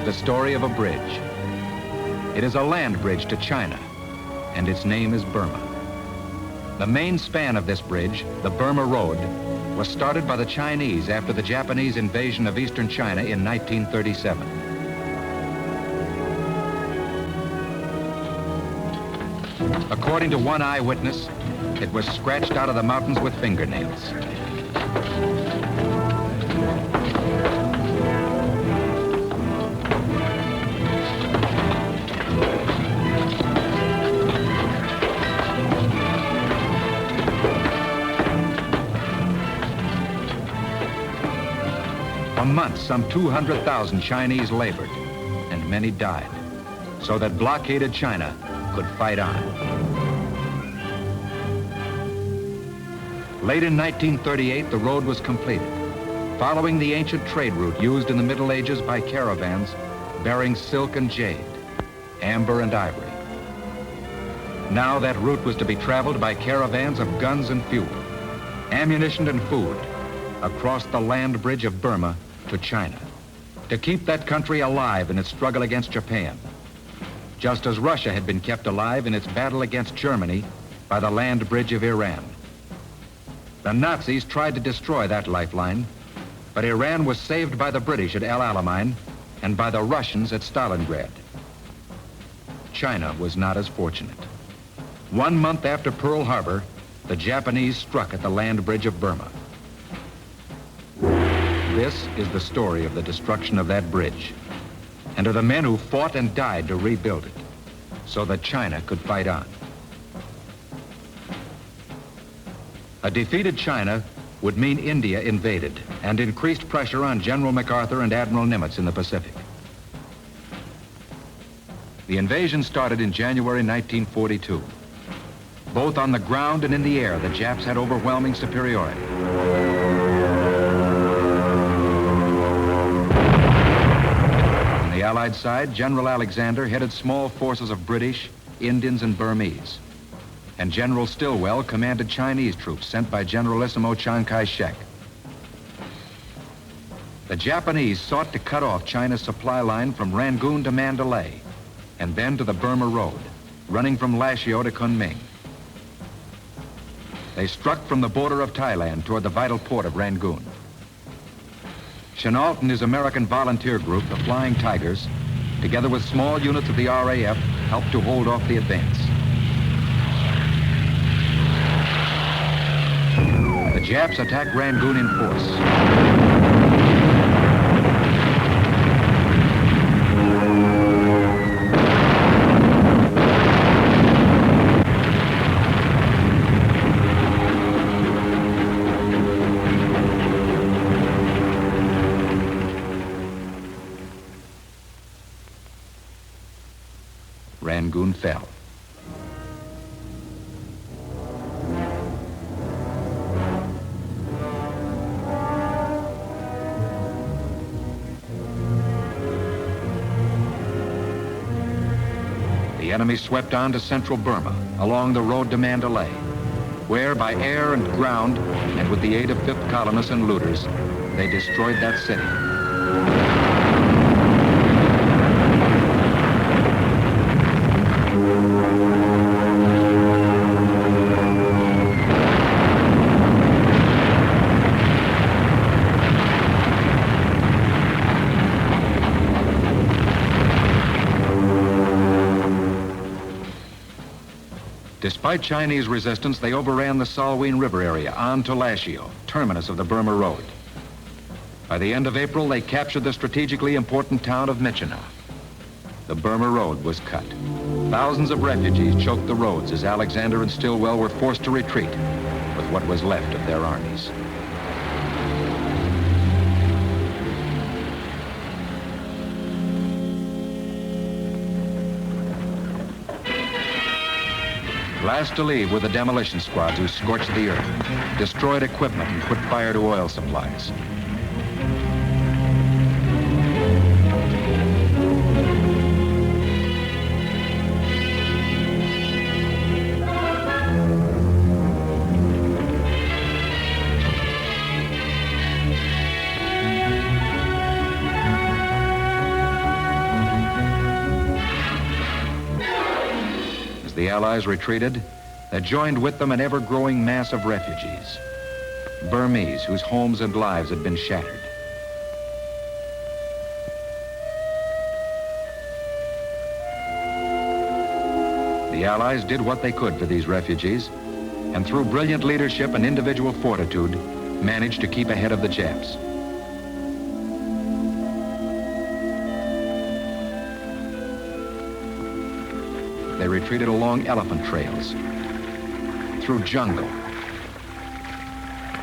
the story of a bridge. It is a land bridge to China, and its name is Burma. The main span of this bridge, the Burma Road, was started by the Chinese after the Japanese invasion of eastern China in 1937. According to one eyewitness, it was scratched out of the mountains with fingernails. For months, some 200,000 Chinese labored, and many died, so that blockaded China could fight on. Late in 1938, the road was completed, following the ancient trade route used in the Middle Ages by caravans bearing silk and jade, amber and ivory. Now that route was to be traveled by caravans of guns and fuel, ammunition and food, across the land bridge of Burma to China, to keep that country alive in its struggle against Japan, just as Russia had been kept alive in its battle against Germany by the land bridge of Iran. The Nazis tried to destroy that lifeline, but Iran was saved by the British at El Alamein and by the Russians at Stalingrad. China was not as fortunate. 1 month after Pearl Harbor, the Japanese struck at the land bridge of Burma. This is the story of the destruction of that bridge, and of the men who fought and died to rebuild it, so that China could fight on. A defeated China would mean India invaded and increased pressure on General MacArthur and Admiral Nimitz in the Pacific. The invasion started in January 1942. Both on the ground and in the air, the Japs had overwhelming superiority. On the Allied side, General Alexander headed small forces of British, Indians, and Burmese, and General Stillwell commanded Chinese troops sent by Generalissimo Chiang Kai-shek. The Japanese sought to cut off China's supply line from Rangoon to Mandalay, and then to the Burma Road, running from Lashio to Kunming. They struck from the border of Thailand toward the vital port of Rangoon. Chennault and his American volunteer group, the Flying Tigers, together with small units of the RAF, helped to hold off the advance. The Japs attacked Rangoon in force. Rangoon fell. The enemy swept on to central Burma, along the road to Mandalay, where by air and ground, and with the aid of 5th colonists and looters, they destroyed that city. Despite Chinese resistance, they overran the Salween River area on to Lashio, terminus of the Burma Road. By the end of April, they captured the strategically important town of Myitkyina. The Burma Road was cut. Thousands of refugees choked the roads as Alexander and Stillwell were forced to retreat with what was left of their armies. Last to leave were the demolition squads who scorched the earth, destroyed equipment, and put fire to oil supplies. the Allies retreated, there joined with them an ever-growing mass of refugees, Burmese whose homes and lives had been shattered. The Allies did what they could for these refugees, and through brilliant leadership and individual fortitude, managed to keep ahead of the Japs. They retreated along elephant trails, through jungle,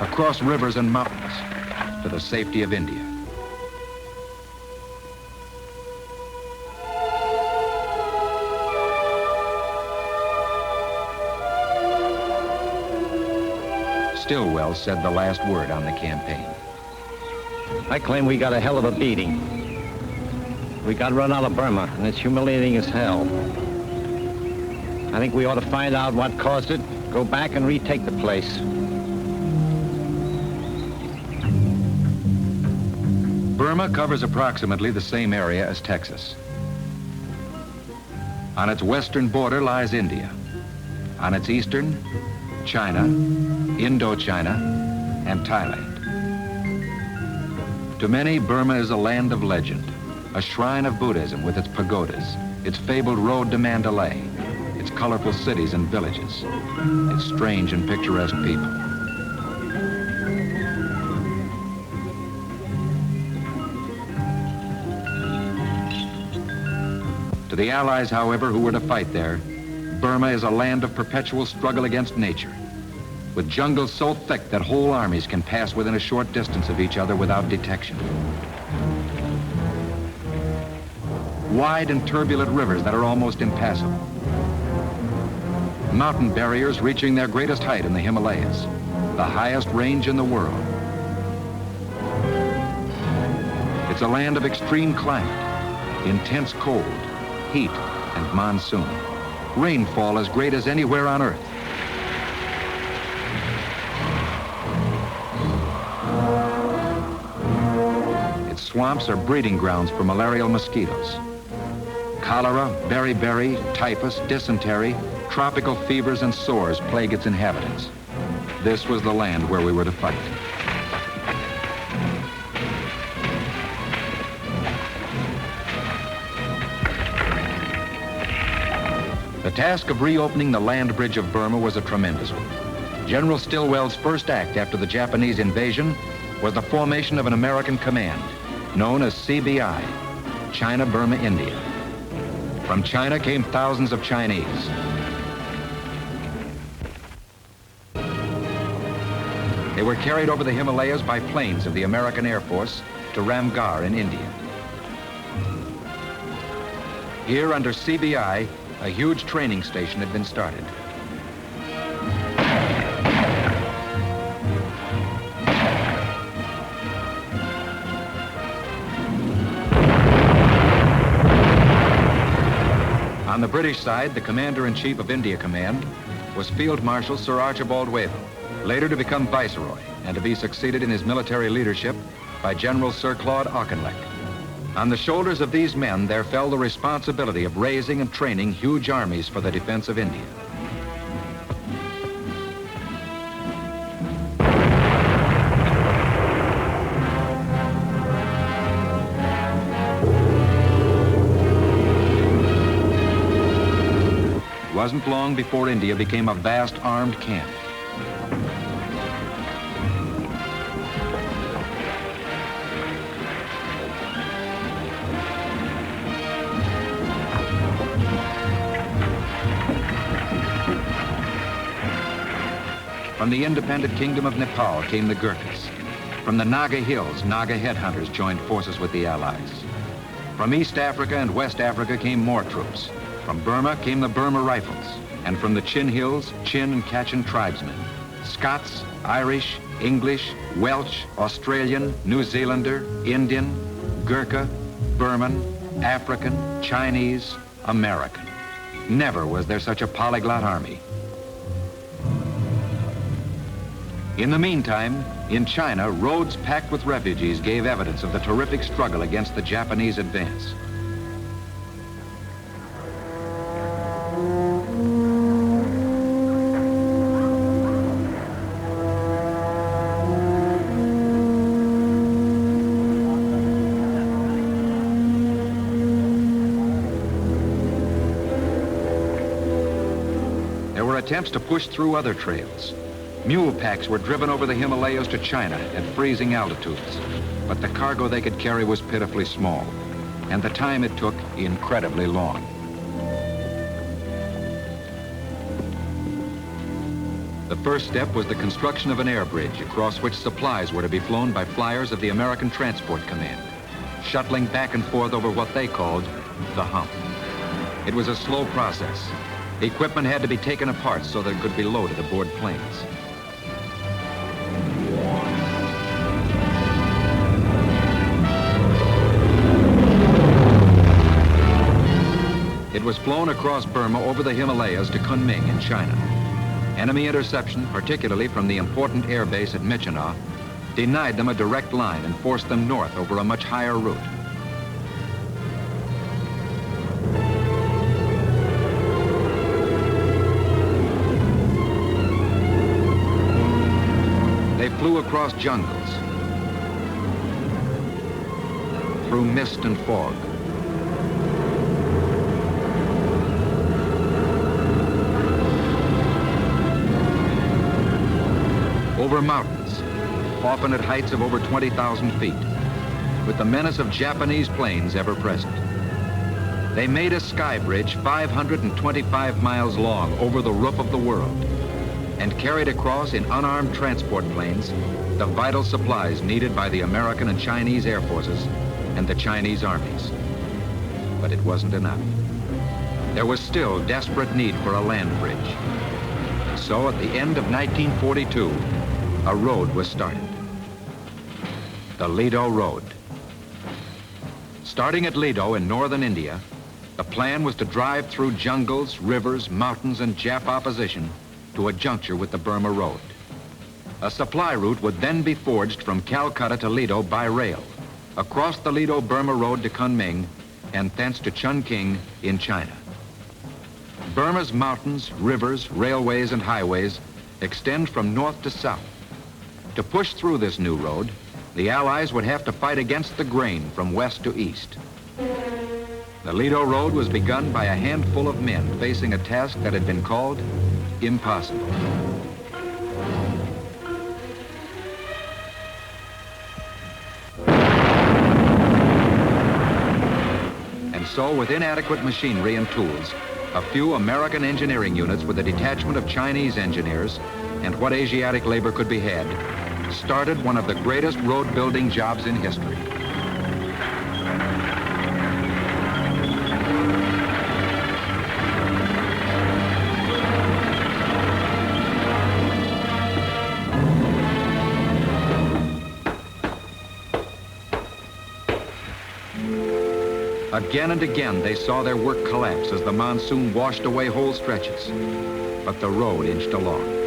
across rivers and mountains, to the safety of India. Stillwell said the last word on the campaign. I claim we got a hell of a beating. We got run out of Burma, and it's humiliating as hell. I think we ought to find out what caused it, go back and retake the place. Burma covers approximately the same area as Texas. On its western border lies India. On its eastern, China, Indochina, and Thailand. To many, Burma is a land of legend, a shrine of Buddhism with its pagodas, its fabled road to Mandalay, its colorful cities and villages, its strange and picturesque people. To the Allies, however, who were to fight there, Burma is a land of perpetual struggle against nature, with jungles so thick that whole armies can pass within a short distance of each other without detection. Wide and turbulent rivers that are almost impassable. Mountain barriers reaching their greatest height in the Himalayas, the highest range in the world. It's a land of extreme climate, intense cold, heat, and monsoon. Rainfall as great as anywhere on Earth. Its swamps are breeding grounds for malarial mosquitoes. Cholera, beriberi, typhus, dysentery, tropical fevers and sores plague its inhabitants. This was the land where we were to fight. The task of reopening the land bridge of Burma was a tremendous one. General Stillwell's first act after the Japanese invasion was the formation of an American command, known as CBI, China, Burma, India. From China came thousands of Chinese. They were carried over the Himalayas by planes of the American Air Force to Ramgarh in India. Here under CBI, a huge training station had been started. On the British side, the Commander-in-Chief of India Command was Field Marshal Sir Archibald Wavell, later to become Viceroy and to be succeeded in his military leadership by General Sir Claude Auchinleck. On the shoulders of these men, there fell the responsibility of raising and training huge armies for the defense of India. It wasn't long before India became a vast armed camp. From the independent kingdom of Nepal came the Gurkhas. From the Naga Hills, Naga headhunters joined forces with the Allies. From East Africa and West Africa came more troops. From Burma came the Burma Rifles, and from the Chin Hills, Chin and Kachin tribesmen. Scots, Irish, English, Welsh, Australian, New Zealander, Indian, Gurkha, Burman, African, Chinese, American. Never was there such a polyglot army. In the meantime, in China, roads packed with refugees gave evidence of the terrific struggle against the Japanese advance. attempts to push through other trails. Mule packs were driven over the Himalayas to China at freezing altitudes, but the cargo they could carry was pitifully small, and the time it took incredibly long. The first step was the construction of an air bridge across which supplies were to be flown by flyers of the American Transport Command, shuttling back and forth over what they called the hump. It was a slow process. Equipment had to be taken apart so that it could be loaded aboard planes. It was flown across Burma over the Himalayas to Kunming in China. Enemy interception, particularly from the important air base at Myitkyina, denied them a direct line and forced them north over a much higher route. They flew across jungles, through mist and fog, over mountains, often at heights of over 20,000 feet, with the menace of Japanese planes ever present. They made a sky bridge 525 miles long over the roof of the world and carried across in unarmed transport planes the vital supplies needed by the American and Chinese air forces and the Chinese armies. But it wasn't enough. There was still desperate need for a land bridge. So at the end of 1942, a road was started. The Ledo Road. Starting at Ledo in northern India, the plan was to drive through jungles, rivers, mountains, and Jap opposition to a juncture with the Burma Road. A supply route would then be forged from Calcutta to Ledo by rail, across the Ledo-Burma Road to Kunming, and thence to Chungking in China. Burma's mountains, rivers, railways, and highways extend from north to south. To push through this new road, the Allies would have to fight against the grain from west to east. The Ledo Road was begun by a handful of men facing a task that had been called impossible. And so, with inadequate machinery and tools, a few American engineering units with a detachment of Chinese engineers and what Asiatic labor could be had started one of the greatest road building jobs in history. Again and again, they saw their work collapse as the monsoon washed away whole stretches, but the road inched along.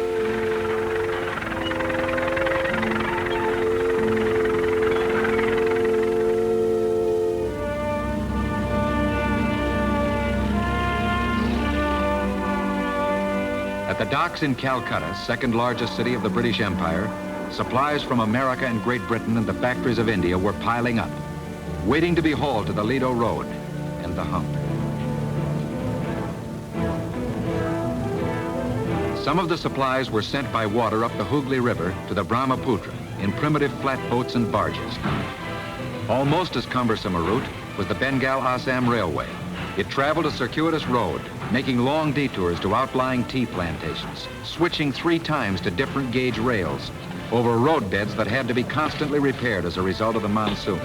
At the docks in Calcutta, second largest city of the British Empire, supplies from America and Great Britain and the factories of India were piling up, waiting to be hauled to the Ledo Road and the hump. Some of the supplies were sent by water up the Hooghly River to the Brahmaputra in primitive flatboats and barges. Almost as cumbersome a route was the Bengal-Assam Railway. It traveled a circuitous road, making long detours to outlying tea plantations, switching 3 times to different gauge rails over road beds that had to be constantly repaired as a result of the monsoon.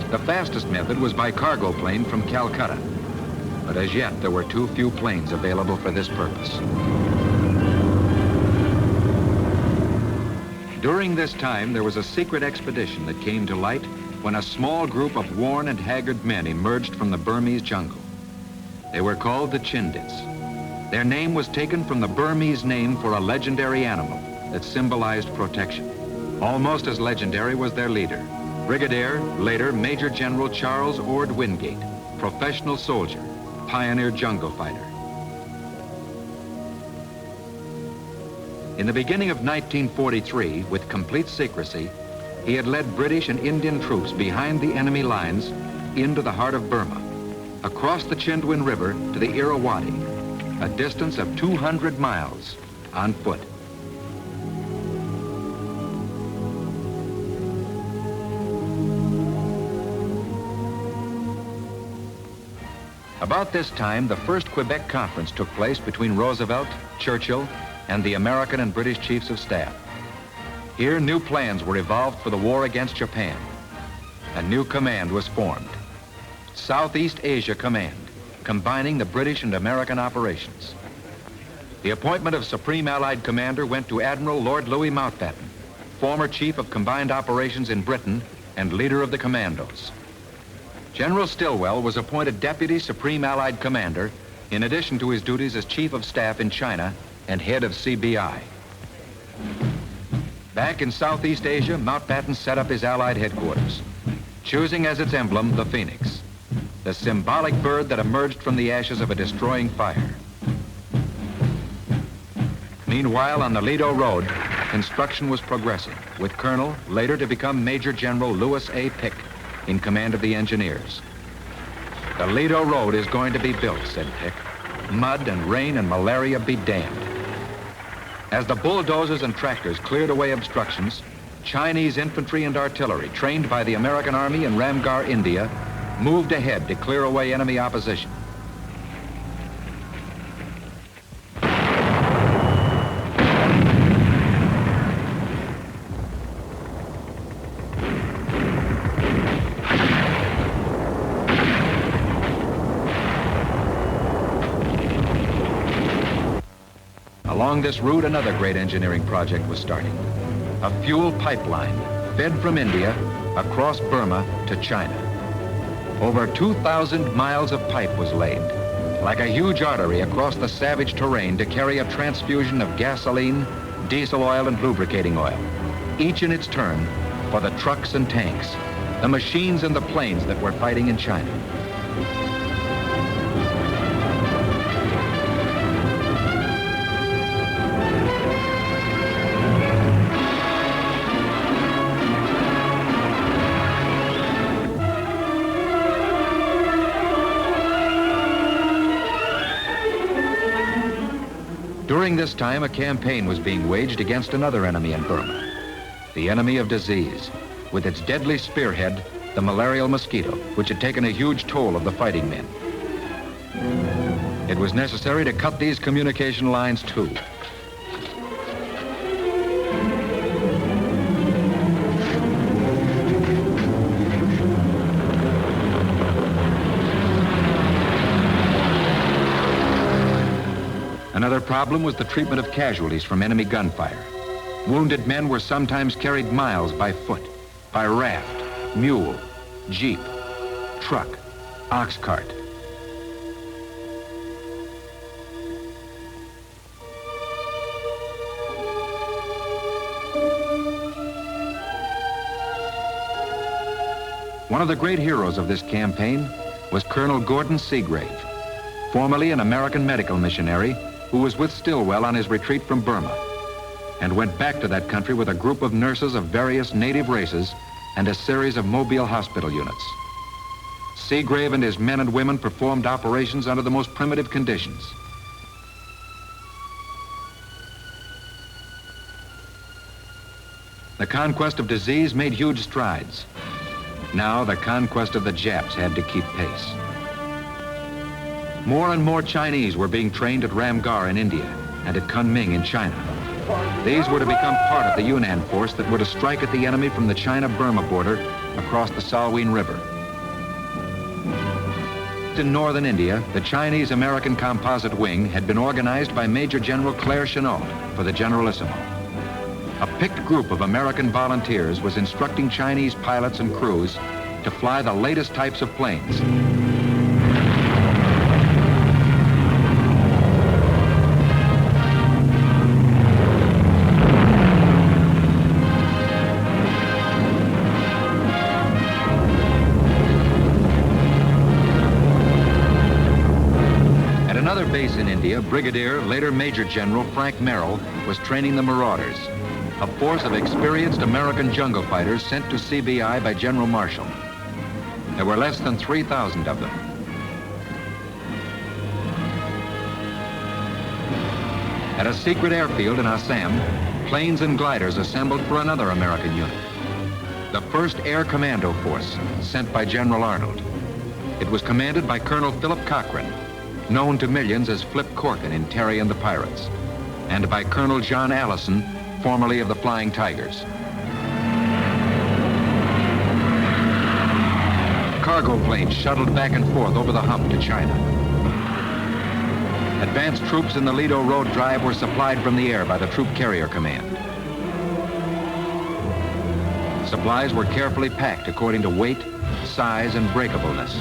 The fastest method was by cargo plane from Calcutta, but as yet there were too few planes available for this purpose. During this time, there was a secret expedition that came to light when a small group of worn and haggard men emerged from the Burmese jungle. They were called the Chindits. Their name was taken from the Burmese name for a legendary animal that symbolized protection. Almost as legendary was their leader, Brigadier, later Major General Charles Ord Wingate, professional soldier, pioneer jungle fighter. In the beginning of 1943, with complete secrecy, he had led British and Indian troops behind the enemy lines into the heart of Burma, across the Chindwin River to the Irrawaddy, a distance of 200 miles on foot. About this time, the first Quebec conference took place between Roosevelt, Churchill, and the American and British chiefs of staff. Here, new plans were evolved for the war against Japan. A new command was formed, Southeast Asia Command, combining the British and American operations. The appointment of Supreme Allied Commander went to Admiral Lord Louis Mountbatten, former Chief of Combined Operations in Britain and leader of the Commandos. General Stillwell was appointed Deputy Supreme Allied Commander in addition to his duties as Chief of Staff in China and head of CBI. Back in Southeast Asia, Mountbatten set up his Allied headquarters, choosing as its emblem the phoenix, the symbolic bird that emerged from the ashes of a destroying fire. Meanwhile, on the Ledo Road, construction was progressing, with Colonel, later to become Major General Lewis A. Pick, in command of the engineers. The Ledo Road is going to be built, said Pick. Mud and rain and malaria be damned. As the bulldozers and tractors cleared away obstructions, Chinese infantry and artillery, trained by the American Army in Ramgarh, India, moved ahead to clear away enemy opposition. Along this route, another great engineering project was starting. A fuel pipeline fed from India across Burma to China. Over 2,000 miles of pipe was laid, like a huge artery across the savage terrain to carry a transfusion of gasoline, diesel oil, and lubricating oil, each in its turn for the trucks and tanks, the machines and the planes that were fighting in China. During this time, a campaign was being waged against another enemy in Burma, the enemy of disease, with its deadly spearhead, the malarial mosquito, which had taken a huge toll of the fighting men. It was necessary to cut these communication lines too. Another problem was the treatment of casualties from enemy gunfire. Wounded men were sometimes carried miles by foot, by raft, mule, jeep, truck, ox cart. One of the great heroes of this campaign was Colonel Gordon Seagrave, formerly an American medical missionary who was with Stillwell on his retreat from Burma and went back to that country with a group of nurses of various native races and a series of mobile hospital units. Seagrave and his men and women performed operations under the most primitive conditions. The conquest of disease made huge strides. Now the conquest of the Japs had to keep pace. More and more Chinese were being trained at Ramgarh in India and at Kunming in China. These were to become part of the Yunnan force that were to strike at the enemy from the China-Burma border across the Salween River. In northern India, the Chinese-American Composite Wing had been organized by Major General Claire Chennault for the Generalissimo. A picked group of American volunteers was instructing Chinese pilots and crews to fly the latest types of planes. Base in India, Brigadier, later Major General Frank Merrill was training the Marauders, a force of experienced American jungle fighters sent to CBI by General Marshall. There were less than 3,000 of them. At a secret airfield in Assam, planes and gliders assembled for another American unit, the 1st Air Commando Force, sent by General Arnold. It was commanded by Colonel Philip Cochran, known to millions as Flip Corkin in Terry and the Pirates, and by Colonel John Allison, formerly of the Flying Tigers. Cargo planes shuttled back and forth over the hump to China. Advanced troops in the Ledo Road drive were supplied from the air by the Troop Carrier Command. Supplies were carefully packed according to weight, size, and breakableness.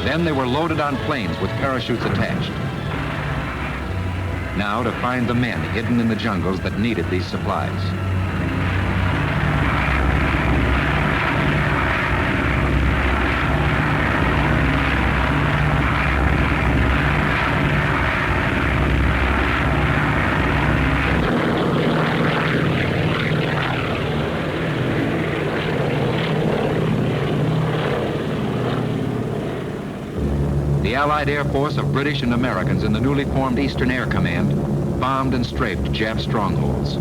Then they were loaded on planes with parachutes attached. Now to find the men hidden in the jungles that needed these supplies. The Allied Air Force of British and Americans in the newly formed Eastern Air Command bombed and strafed Jap strongholds.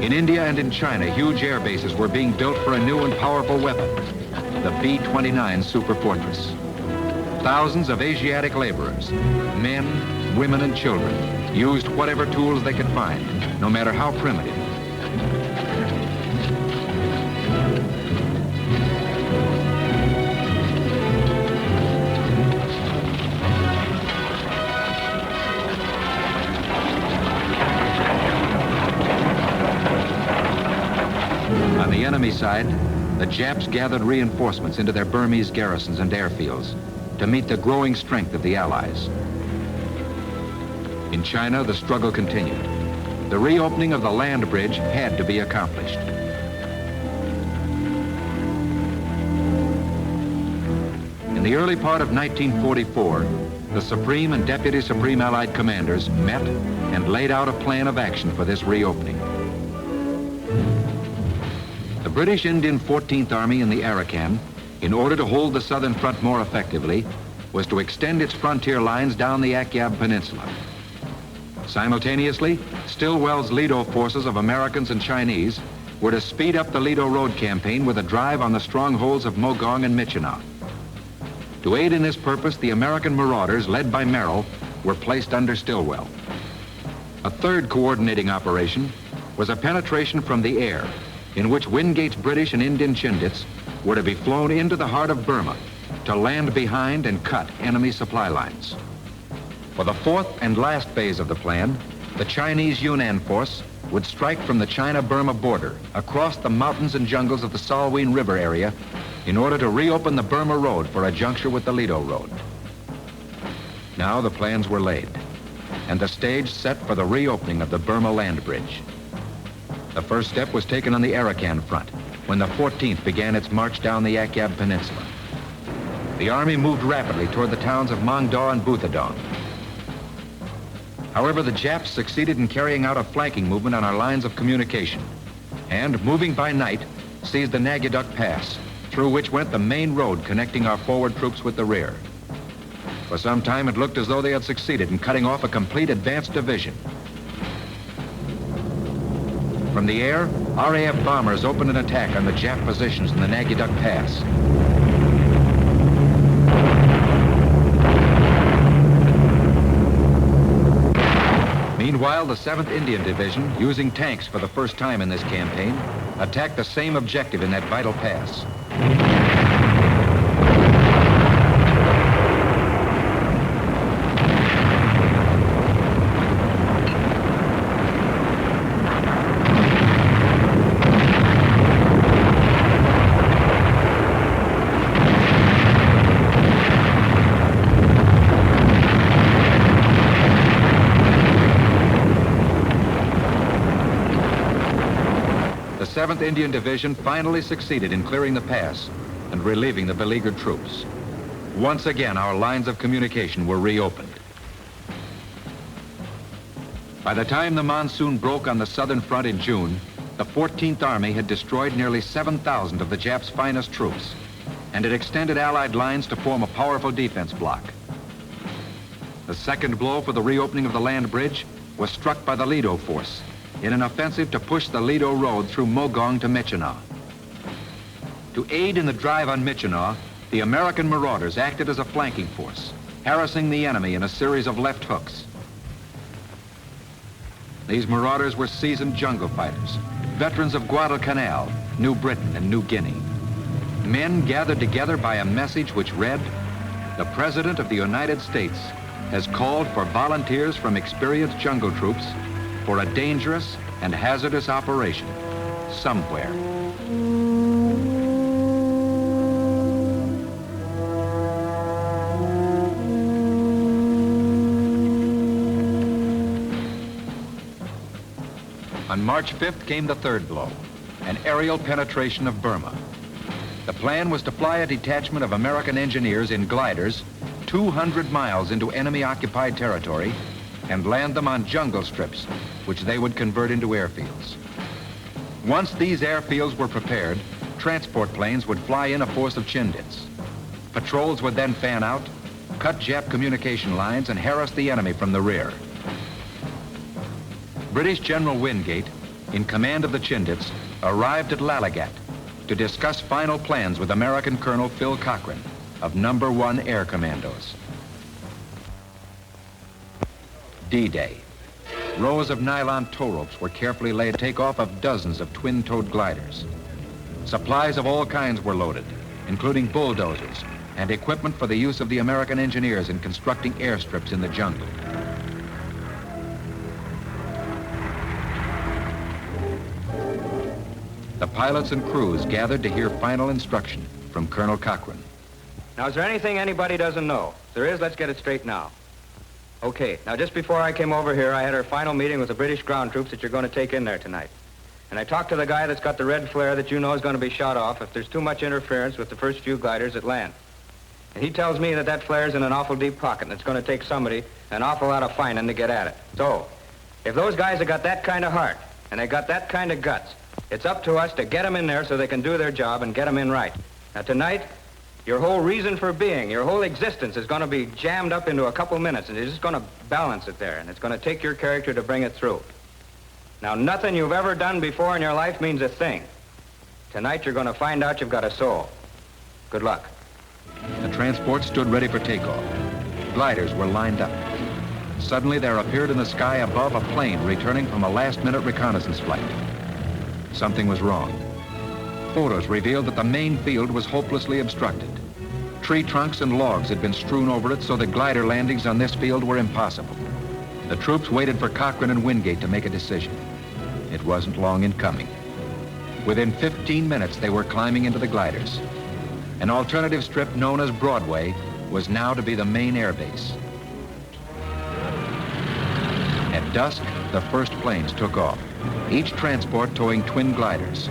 In India and in China, huge air bases were being built for a new and powerful weapon, the B-29 Super Fortress. Thousands of Asiatic laborers, men, women, and children, used whatever tools they could find, no matter how primitive. On the enemy side, the Japs gathered reinforcements into their Burmese garrisons and airfields to meet the growing strength of the Allies. In China, the struggle continued. The reopening of the land bridge had to be accomplished. In the early part of 1944, the Supreme and Deputy Supreme Allied commanders met and laid out a plan of action for this reopening. The British Indian 14th Army in the Arakan, in order to hold the southern front more effectively, was to extend its frontier lines down the Akyab Peninsula. Simultaneously, Stillwell's Ledo forces of Americans and Chinese were to speed up the Ledo Road campaign with a drive on the strongholds of Mogong and Myitkyina. To aid in this purpose, the American Marauders, led by Merrill, were placed under Stillwell. A third coordinating operation was a penetration from the air, in which Wingates British and Indian Chindits were to be flown into the heart of Burma to land behind and cut enemy supply lines. For the fourth and last phase of the plan, the Chinese Yunnan force would strike from the China-Burma border across the mountains and jungles of the Salween River area in order to reopen the Burma Road for a juncture with the Ledo Road. Now the plans were laid, and the stage set for the reopening of the Burma land bridge. The first step was taken on the Arakan front, when the 14th began its march down the Akyab Peninsula. The Army moved rapidly toward the towns of Mongdaw and Buthadong. However, the Japs succeeded in carrying out a flanking movement on our lines of communication, and, moving by night, seized the Nagaduk Pass, through which went the main road connecting our forward troops with the rear. For some time, it looked as though they had succeeded in cutting off a complete advanced division. From the air, RAF bombers opened an attack on the Jap positions in the Nagaduk Pass. Meanwhile, the 7th Indian Division, using tanks for the first time in this campaign, attacked the same objective in that vital pass. The 7th Indian Division finally succeeded in clearing the pass and relieving the beleaguered troops. Once again, our lines of communication were reopened. By the time the monsoon broke on the southern front in June, The 14th Army had destroyed nearly 7,000 of the Japs' finest troops, and it extended Allied lines to form a powerful defense block. The second blow for the reopening of the land bridge was struck by the Ledo force in an offensive to push the Ledo Road through Mogong to Michinaw. To aid in the drive on Michinaw, the American Marauders acted as a flanking force, harassing the enemy in a series of left hooks. These Marauders were seasoned jungle fighters, veterans of Guadalcanal, New Britain, and New Guinea. Men gathered together by a message which read, "The President of the United States has called for volunteers from experienced jungle troops for a dangerous and hazardous operation somewhere." On March 5th came the third blow, an aerial penetration of Burma. The plan was to fly a detachment of American engineers in gliders 200 miles into enemy-occupied territory and land them on jungle strips, which they would convert into airfields. Once these airfields were prepared, transport planes would fly in a force of Chindits. Patrols would then fan out, cut Jap communication lines, and harass the enemy from the rear. British General Wingate, in command of the Chindits, arrived at Lalagat to discuss final plans with American Colonel Phil Cochran of No. 1 Air Commandos. D-Day. Rows of nylon tow ropes were carefully laid to take off of dozens of twin-towed gliders. Supplies of all kinds were loaded, including bulldozers and equipment for the use of the American engineers in constructing airstrips in the jungle. The pilots and crews gathered to hear final instruction from Colonel Cochran. Now, is there anything anybody doesn't know? If there is, let's get it straight now. Okay, now just before I came over here, I had our final meeting with the British ground troops that you're going to take in there tonight. And I talked to the guy that's got the red flare that you know is going to be shot off if there's too much interference with the first few gliders that land. And he tells me that that flare's in an awful deep pocket and it's going to take somebody an awful lot of finding to get at it. So, if those guys have got that kind of heart and they got that kind of guts, it's up to us to get them in there so they can do their job and get them in right. Now tonight, your whole reason for being, your whole existence is going to be jammed up into a couple minutes, and you're just going to balance it there, and it's going to take your character to bring it through. Now, nothing you've ever done before in your life means a thing. Tonight, you're going to find out you've got a soul. Good luck. The transport stood ready for takeoff. Gliders were lined up. Suddenly, there appeared in the sky above a plane returning from a last-minute reconnaissance flight. Something was wrong. Photos revealed that the main field was hopelessly obstructed. Tree trunks and logs had been strewn over it so that glider landings on this field were impossible. The troops waited for Cochran and Wingate to make a decision. It wasn't long in coming. Within 15 minutes, they were climbing into the gliders. An alternative strip known as Broadway was now to be the main airbase. At dusk, the first planes took off, each transport towing twin gliders.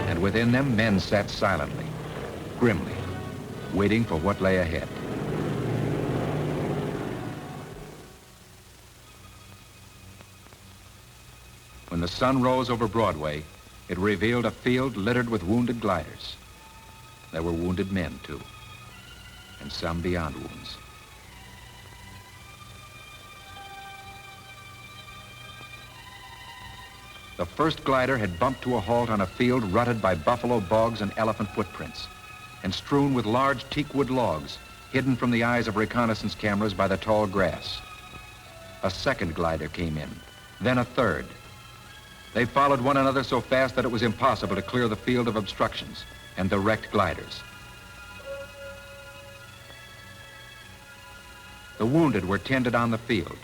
And within them, men sat silently, grimly, waiting for what lay ahead. When the sun rose over Broadway, it revealed a field littered with wounded gliders. There were wounded men, too, and some beyond wounds. The first glider had bumped to a halt on a field rutted by buffalo bogs and elephant footprints, and strewn with large teakwood logs, hidden from the eyes of reconnaissance cameras by the tall grass. A second glider came in, then a third. They followed one another so fast that it was impossible to clear the field of obstructions and the wrecked gliders. The wounded were tended on the field.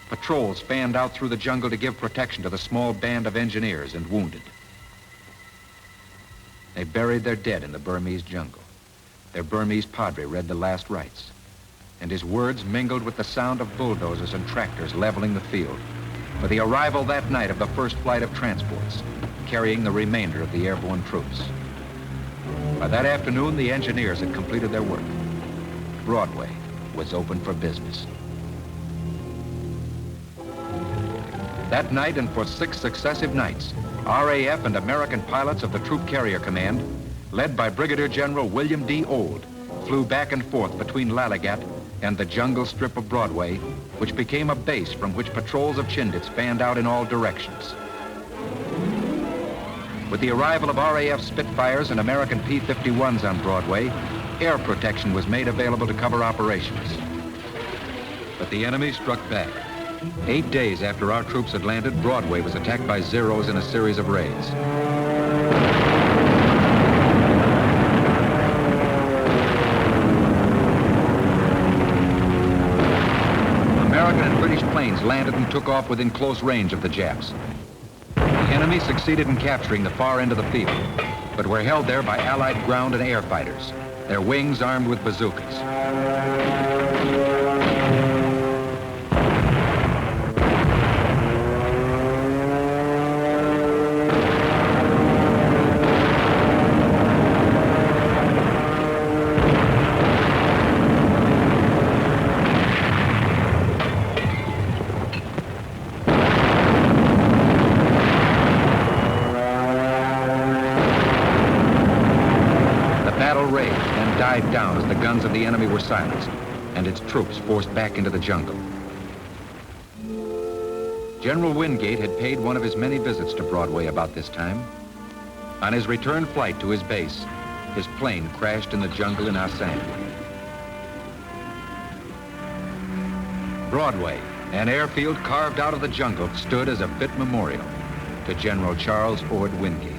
Patrols fanned out through the jungle to give protection to the small band of engineers and wounded. They buried their dead in the Burmese jungle. Their Burmese padre read the last rites, and his words mingled with the sound of bulldozers and tractors leveling the field for the arrival that night of the first flight of transports, carrying the remainder of the airborne troops. By that afternoon, the engineers had completed their work. Broadway was open for business. That night and for 6 successive nights, RAF and American pilots of the Troop Carrier Command, led by Brigadier General William D. Old, flew back and forth between Lalagat and the jungle strip of Broadway, which became a base from which patrols of Chindits fanned out in all directions. With the arrival of RAF Spitfires and American P-51s on Broadway, air protection was made available to cover operations. But the enemy struck back. 8 days after our troops had landed, Broadway was attacked by Zeros in a series of raids. American and British planes landed and took off within close range of the Japs. The enemy succeeded in capturing the far end of the field, but were held there by Allied ground and air fighters, their wings armed with bazookas. Died down as the guns of the enemy were silenced and its troops forced back into the jungle. General Wingate had paid one of his many visits to Broadway about this time. On his return flight to his base, his plane crashed in the jungle in Assam. Broadway, an airfield carved out of the jungle, stood as a fit memorial to General Charles Ord Wingate.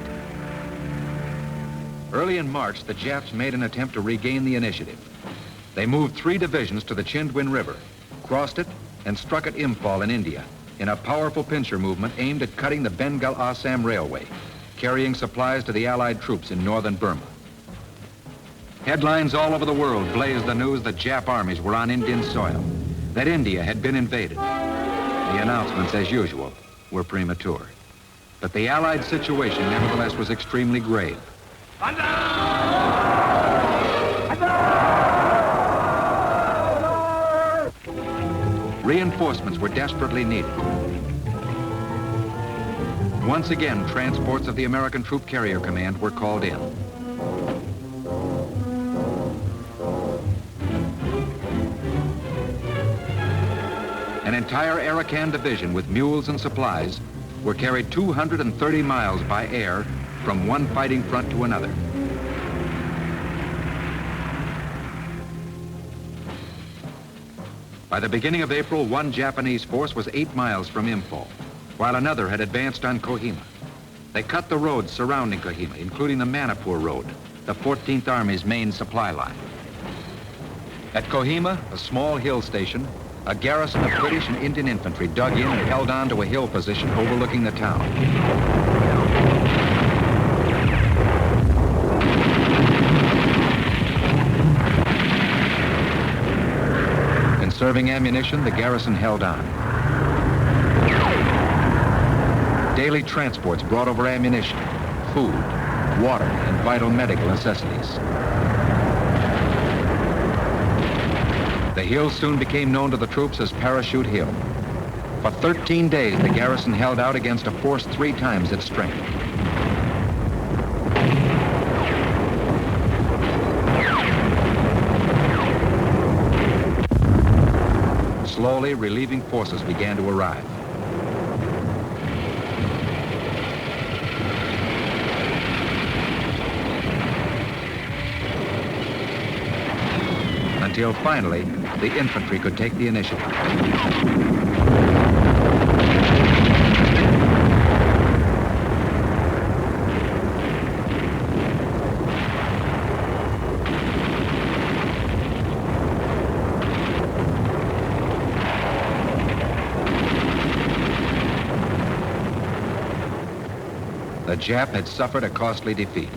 Early in March, the Japs made an attempt to regain the initiative. They moved 3 divisions to the Chindwin River, crossed it, and struck at Imphal in India in a powerful pincer movement aimed at cutting the Bengal-Assam Railway, carrying supplies to the Allied troops in northern Burma. Headlines all over the world blazed the news that Jap armies were on Indian soil, that India had been invaded. The announcements, as usual, were premature. But the Allied situation, nevertheless, was extremely grave. Reinforcements were desperately needed. Once again, transports of the American Troop Carrier Command were called in. An entire Arakan division with mules and supplies were carried 230 miles by air from one fighting front to another. By the beginning of April, one Japanese force was 8 miles from Imphal, while another had advanced on Kohima. They cut the roads surrounding Kohima, including the Manipur Road, the 14th Army's main supply line. At Kohima, a small hill station, a garrison of British and Indian infantry dug in and held on to a hill position overlooking the town. Conserving ammunition, the garrison held on. Daily transports brought over ammunition, food, water, and vital medical necessities. The hill soon became known to the troops as Parachute Hill. For 13 days, the garrison held out against a force 3 times its strength. Slowly, relieving forces began to arrive. Until finally, the infantry could take the initiative. The Jap had suffered a costly defeat.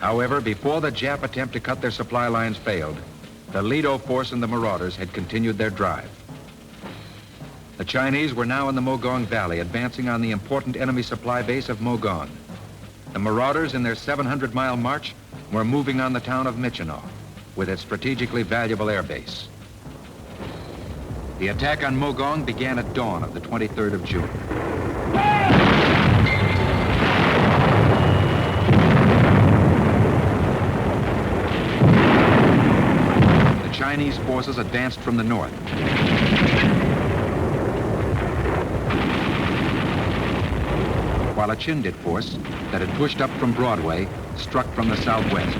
However, before the Jap attempt to cut their supply lines failed, the Ledo force and the Marauders had continued their drive. The Chinese were now in the Mogong Valley, advancing on the important enemy supply base of Mogong. The Marauders, in their 700-mile march, were moving on the town of Michino, with its strategically valuable air base. The attack on Mogong began at dawn of the 23rd of June. The Chinese forces advanced from the north. While a Chindit force that had pushed up from Broadway struck from the southwest.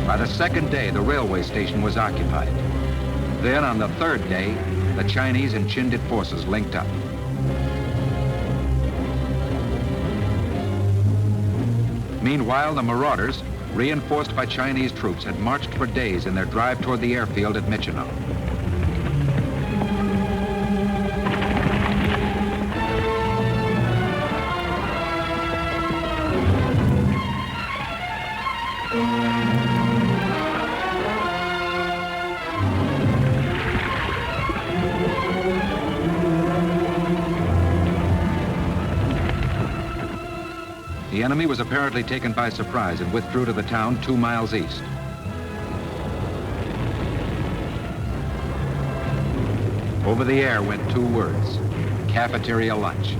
By the second day, the railway station was occupied. Then, on the third day, the Chinese and Chindit forces linked up. Meanwhile, the Marauders, reinforced by Chinese troops, had marched for days in their drive toward the airfield at Michino. The enemy was apparently taken by surprise and withdrew to the town 2 miles east. Over the air went 2 words: cafeteria lunch,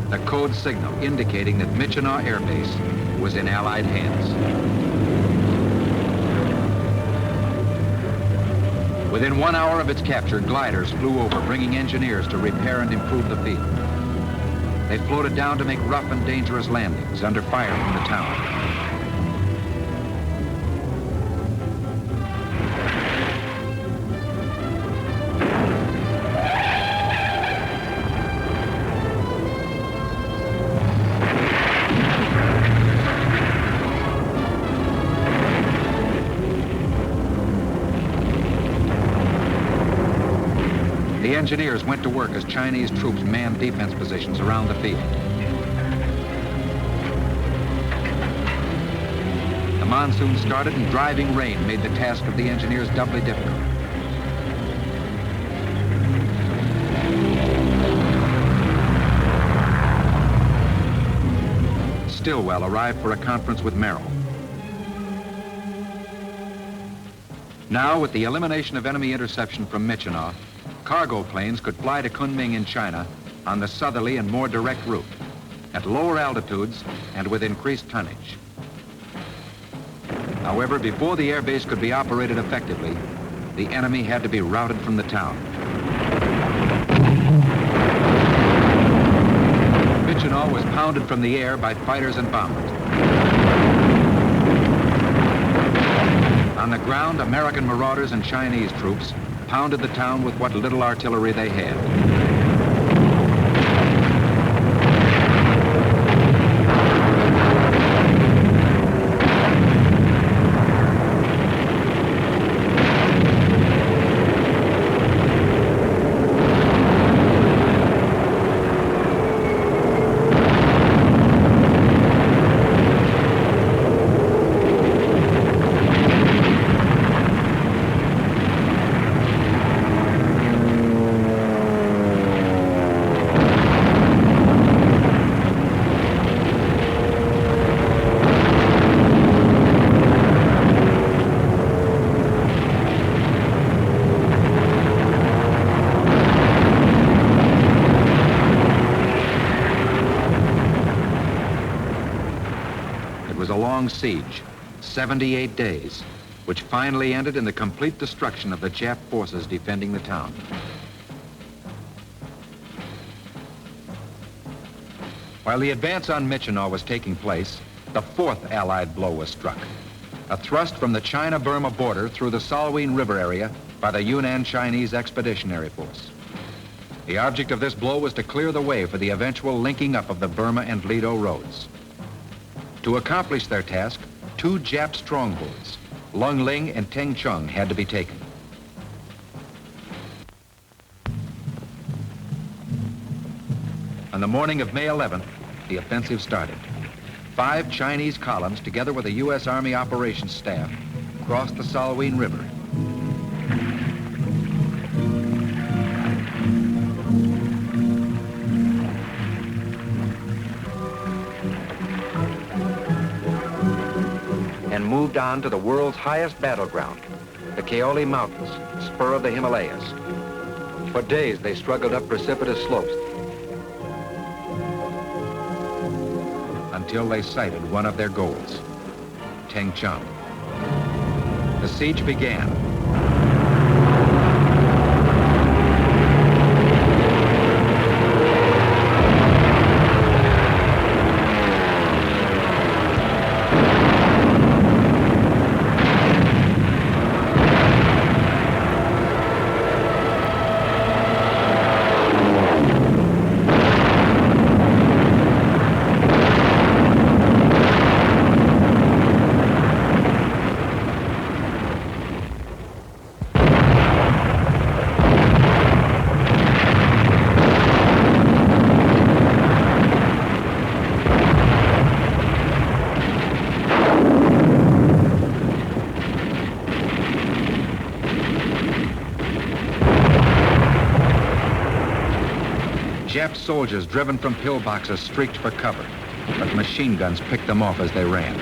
the code signal indicating that Michino Air Base was in Allied hands. Within 1 hour of its capture, gliders flew over, bringing engineers to repair and improve the field. They floated down to make rough and dangerous landings under fire from the town. The engineers went to work as Chinese troops manned defense positions around the field. The monsoon started and driving rain made the task of the engineers doubly difficult. Stillwell arrived for a conference with Merrill. Now, with the elimination of enemy interception from Michino, cargo planes could fly to Kunming in China on the southerly and more direct route, at lower altitudes and with increased tonnage. However, before the airbase could be operated effectively, the enemy had to be routed from the town. Michino was pounded from the air by fighters and bombers. On the ground, American Marauders and Chinese troops pounded the town with what little artillery they had. Siege, 78 days, which finally ended in the complete destruction of the Jap forces defending the town. While the advance on Michino was taking place, the 4th Allied blow was struck. A thrust from the China-Burma border through the Salween River area by the Yunnan Chinese Expeditionary Force. The object of this blow was to clear the way for the eventual linking up of the Burma and Ledo Roads. To accomplish their task, 2 Jap strongholds, Lung Ling and Teng Chung had to be taken. On the morning of May 11th, the offensive started. 5 Chinese columns, together with a U.S. Army operations staff, crossed the Salween River. And moved on to the world's highest battleground, the Kaoli Mountains, spur of the Himalayas. For days, they struggled up precipitous slopes until they sighted one of their goals, Teng Chung. The siege began. Jap soldiers driven from pillboxes streaked for cover, but machine guns picked them off as they ran.